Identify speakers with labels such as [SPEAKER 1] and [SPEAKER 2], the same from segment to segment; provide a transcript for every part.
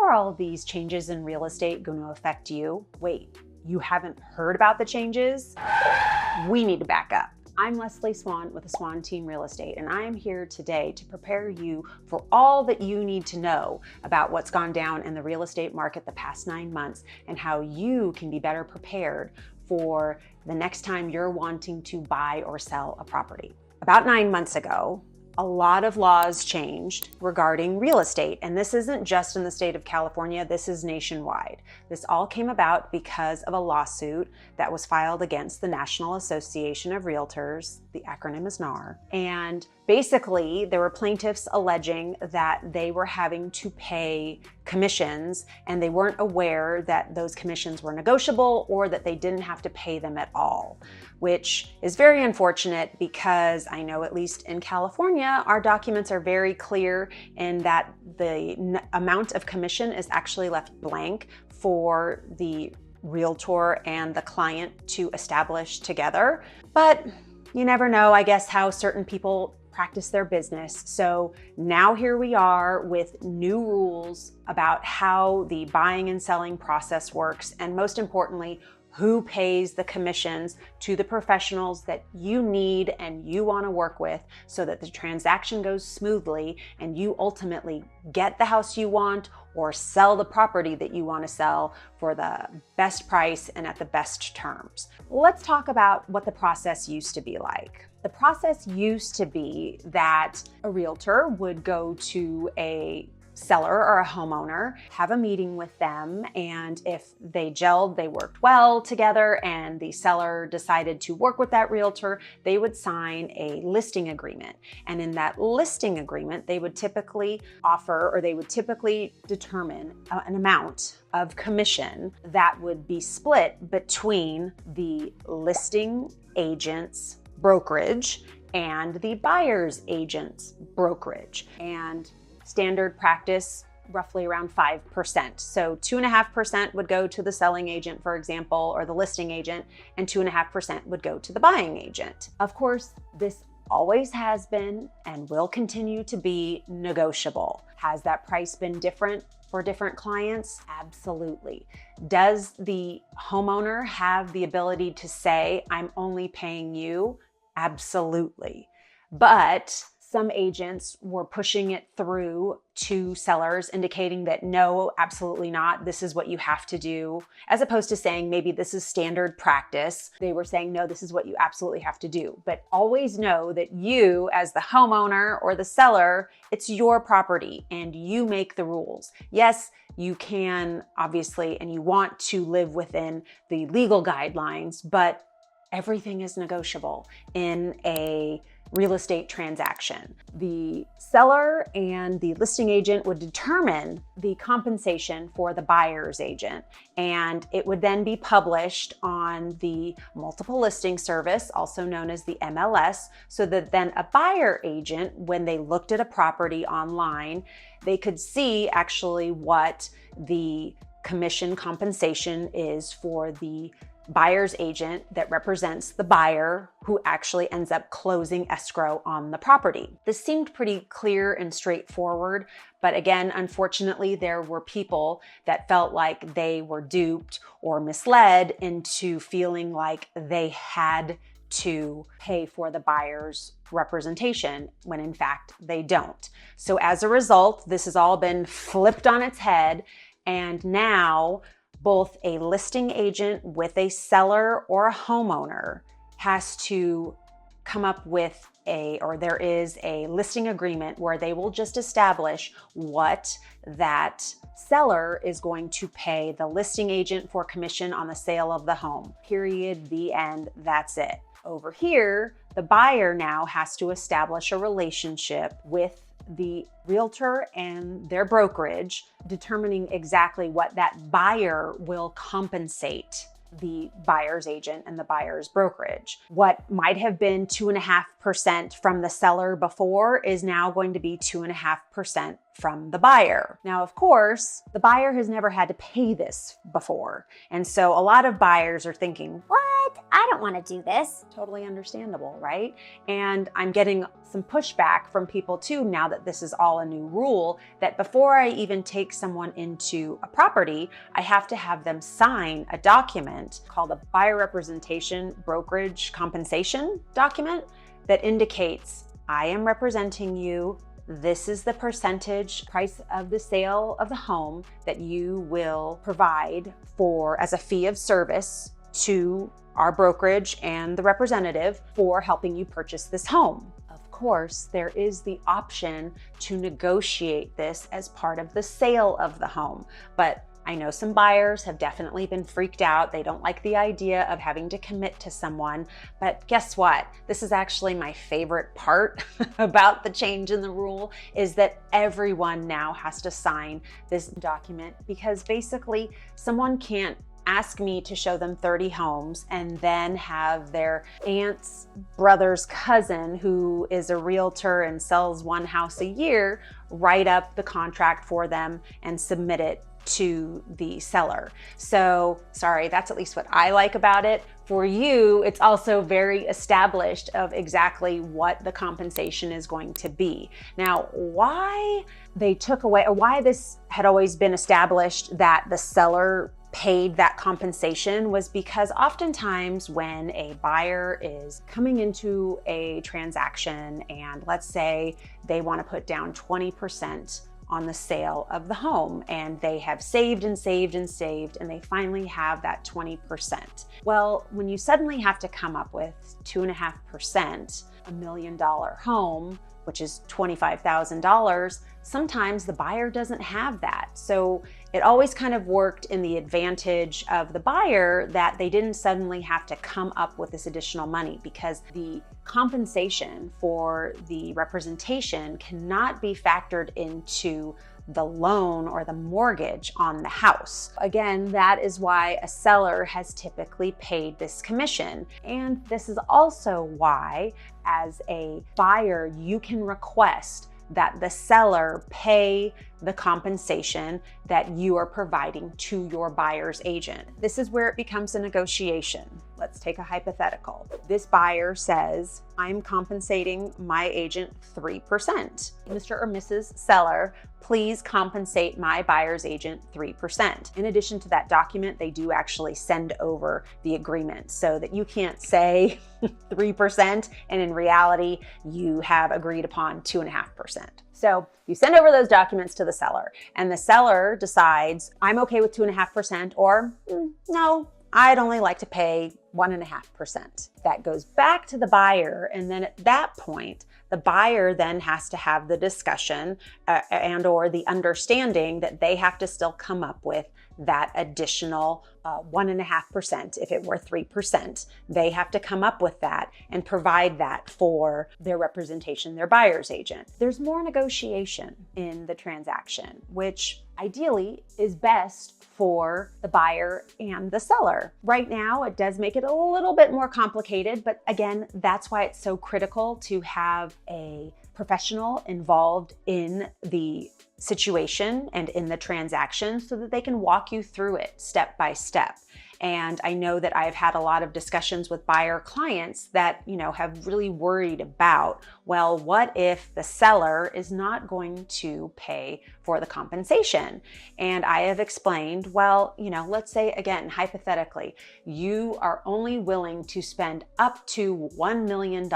[SPEAKER 1] are all these changes in real estate going to affect you? Wait, you haven't heard about the changes? We need to back up. I'm Leslie Swan with the Swan Team Real Estate, and I am here today to prepare you for all that you need to know about what's gone down in the real estate market the past 9 months and how you can be better prepared for the next time you're wanting to buy or sell a property. About 9 months ago, a lot of laws changed regarding real estate, and this isn't just in the state of California, this is nationwide. This all came about because of a lawsuit that was filed against the National Association of Realtors, the acronym is NAR, and basically there were plaintiffs alleging that they were having to pay commissions and they weren't aware that those commissions were negotiable or that they didn't have to pay them at all, which is very unfortunate because I know at least in California, our documents are very clear in that the amount of commission is actually left blank for the realtor and the client to establish together. But you never know, I guess, how certain people practice their business. So now here we are with new rules about how the buying and selling process works, and most importantly, who pays the commissions to the professionals that you need and you want to work with so that the transaction goes smoothly and you ultimately get the house you want or sell the property that you want to sell for the best price and at the best terms. Let's talk about what the process used to be like. The process used to be that a realtor would go to a seller or a homeowner, have a meeting with them, and if they gelled, they worked well together, and the seller decided to work with that realtor, they would sign a listing agreement. And in that listing agreement, they would typically offer, or they would typically determine an amount of commission that would be split between the listing agent's brokerage and the buyer's agent's brokerage. And standard practice, roughly around 5%. So 2.5% would go to the selling agent, for example, or the listing agent, and 2.5% would go to the buying agent. Of course, this always has been and will continue to be negotiable. Has that price been different for different clients? Absolutely. Does the homeowner have the ability to say, I'm only paying you? Absolutely. But some agents were pushing it through to sellers, indicating that no, absolutely not. This is what you have to do. As opposed to saying maybe this is standard practice. They were saying, no, this is what you absolutely have to do. But always know that you, as the homeowner or the seller, it's your property and you make the rules. Yes, you can obviously, and you want to live within the legal guidelines, but everything is negotiable in a real estate transaction. The seller and the listing agent would determine the compensation for the buyer's agent, and it would then be published on the multiple listing service, also known as the MLS, so that then a buyer agent, when they looked at a property online, they could see actually what the commission compensation is for the buyer's agent that represents the buyer who actually ends up closing escrow on the property. This seemed pretty clear and straightforward, but again, unfortunately, there were people that felt like they were duped or misled into feeling like they had to pay for the buyer's representation when in fact they don't. So as a result, this has all been flipped on its head, and now both a listing agent with a seller or a homeowner has to come up with there is a listing agreement where they will just establish what that seller is going to pay the listing agent for commission on the sale of the home. Period, the end, that's it. Over here, the buyer now has to establish a relationship with the realtor and their brokerage, determining exactly what that buyer will compensate the buyer's agent and the buyer's brokerage. What might have been 2.5% from the seller before is now going to be 2.5% from the buyer. Now, of course, the buyer has never had to pay this before. And so a lot of buyers are thinking,
[SPEAKER 2] What? I don't want to do this.
[SPEAKER 1] totally understandable, right? And I'm getting some pushback from people too, now that this is all a new rule, that before I even take someone into a property, I have to have them sign a document called a buyer representation brokerage compensation document that indicates I am representing you. This is the percentage price of the sale of the home that you will provide for as a fee of service to our brokerage and the representative for helping you purchase this home. Of course, there is the option to negotiate this as part of the sale of the home, but I know some buyers have definitely been freaked out. They don't like the idea of having to commit to someone, but guess what? This is actually my favorite part about the change in the rule, is that everyone now has to sign this document, because basically someone can't ask me to show them 30 homes and then have their aunt's brother's cousin, who is a realtor and sells one house a year, write up the contract for them and submit it to the seller. So sorry, that's at least what I like about it. For you, it's also very established of exactly what the compensation is going to be. Now, why they took away, or why this had always been established that the seller paid that compensation, was because oftentimes when a buyer is coming into a transaction and let's say they want to put down 20% on the sale of the home, and they have saved and saved and saved, and they finally have that 20%. Well, when you suddenly have to come up with 2.5%, $1 million home, which is $25,000, sometimes the buyer doesn't have that. So it always kind of worked in the advantage of the buyer that they didn't suddenly have to come up with this additional money, because the compensation for the representation cannot be factored into the loan or the mortgage on the house. Again, that is why a seller has typically paid this commission. And this is also why, as a buyer, you can request that the seller pay the compensation that you are providing to your buyer's agent. This is where it becomes a negotiation. Let's take a hypothetical. This buyer says, I'm compensating my agent 3%. Mr. or Mrs. Seller, please compensate my buyer's agent 3%. In addition to that document, they do actually send over the agreement so that you can't say 3% and in reality you have agreed upon 2.5%. So you send over those documents to the seller, and the seller decides, I'm okay with 2.5%, or no, I'd only like to pay 1.5%. That goes back to the buyer, and then at that point, the buyer then has to have the discussion and or the understanding that they have to still come up with that additional 1.5%. If it were 3%, they have to come up with that and provide that for their representation, their buyer's agent. There's more negotiation in the transaction, which ideally is best for the buyer and the seller. Right now, it does make it a little bit more complicated, but again, that's why it's so critical to have a professional involved in the situation and in the transaction so that they can walk you through it step by step. And I know that I've had a lot of discussions with buyer clients that, have really worried about, well, what if the seller is not going to pay for the compensation? And I have explained, well, let's say again, hypothetically, you are only willing to spend up to $1 million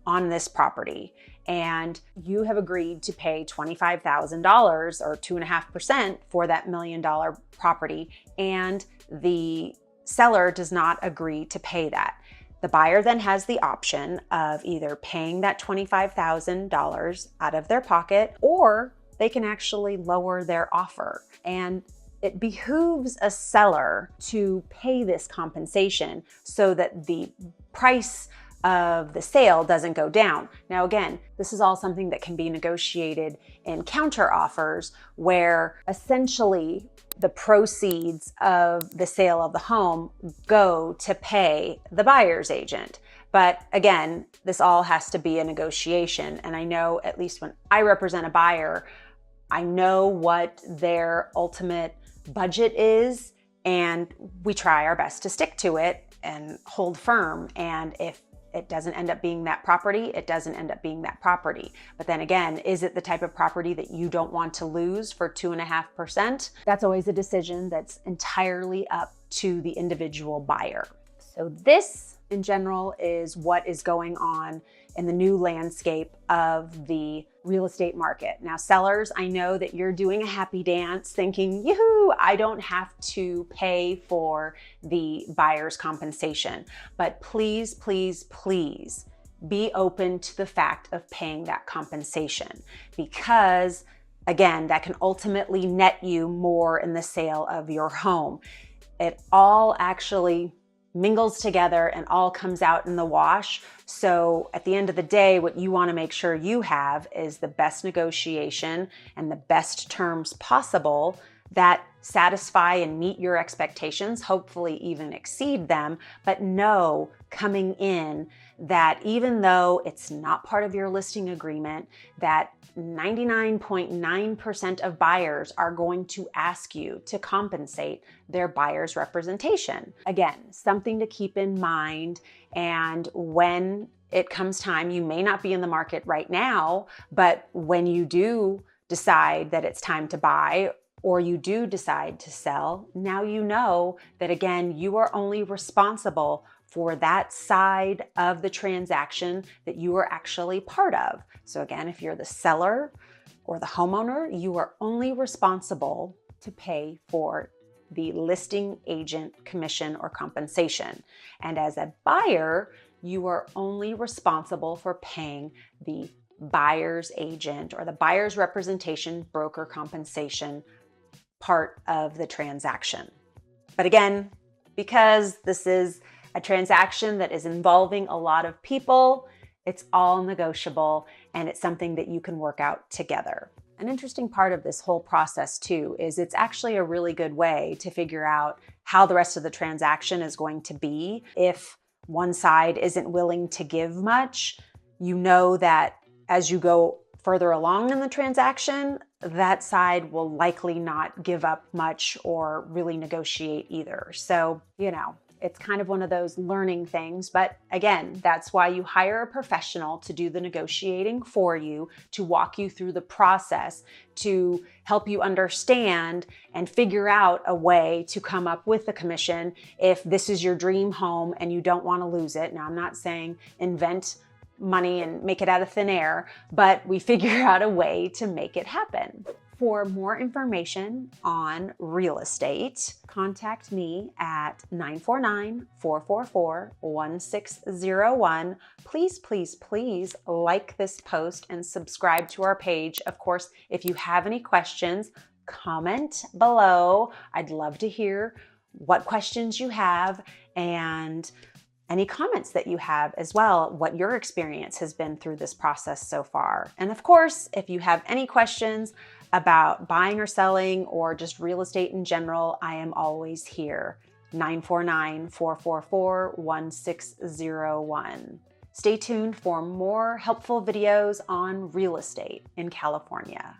[SPEAKER 1] on this property, and you have agreed to pay $25,000 or 2.5% for that $1 million property, and the seller does not agree to pay that. The buyer then has the option of either paying that $25,000 out of their pocket, or they can actually lower their offer. And it behooves a seller to pay this compensation so that the price of the sale doesn't go down. Now, again, this is all something that can be negotiated in counter offers, where essentially the proceeds of the sale of the home go to pay the buyer's agent. But again, this all has to be a negotiation. And I know, at least when I represent a buyer, I know what their ultimate budget is, and we try our best to stick to it and hold firm. And if it doesn't end up being that property, it doesn't end up being that property. But then again, is it the type of property that you don't want to lose for 2.5%? That's always a decision that's entirely up to the individual buyer. So this in general is what is going on in the new landscape of the real estate market. Now, sellers, I know that you're doing a happy dance thinking, yoo-hoo, I don't have to pay for the buyer's compensation. But please, please, please be open to the fact of paying that compensation, because again, that can ultimately net you more in the sale of your home. It all actually mingles together and all comes out in the wash. So at the end of the day, what you want to make sure you have is the best negotiation and the best terms possible that satisfy and meet your expectations, hopefully even exceed them, but know coming in that even though it's not part of your listing agreement, that 99.9% of buyers are going to ask you to compensate their buyer's representation. Again, something to keep in mind. And when it comes time, you may not be in the market right now, but when you do decide that it's time to buy, or you do decide to sell, now you know that again, you are only responsible for that side of the transaction that you are actually part of. So again, if you're the seller or the homeowner, you are only responsible to pay for the listing agent commission or compensation. And as a buyer, you are only responsible for paying the buyer's agent or the buyer's representation broker compensation part of the transaction. But again, because this is a transaction that is involving a lot of people, it's all negotiable and it's something that you can work out together. An interesting part of this whole process too is it's actually a really good way to figure out how the rest of the transaction is going to be. If one side isn't willing to give much, you know that as you go further along in the transaction, that side will likely not give up much or really negotiate either. So, it's kind of one of those learning things. But again, that's why you hire a professional to do the negotiating for you, to walk you through the process, to help you understand and figure out a way to come up with the commission if this is your dream home and you don't want to lose it. Now, I'm not saying invent money and make it out of thin air, but we figure out a way to make it happen. For more information on real estate, contact me at 949-444-1601. Please, please, please like this post and subscribe to our page. Of course, if you have any questions, comment below. I'd love to hear what questions you have and any comments that you have as well, what your experience has been through this process so far. And of course, if you have any questions about buying or selling or just real estate in general, I am always here. 949-444-1601. Stay tuned for more helpful videos on real estate in California.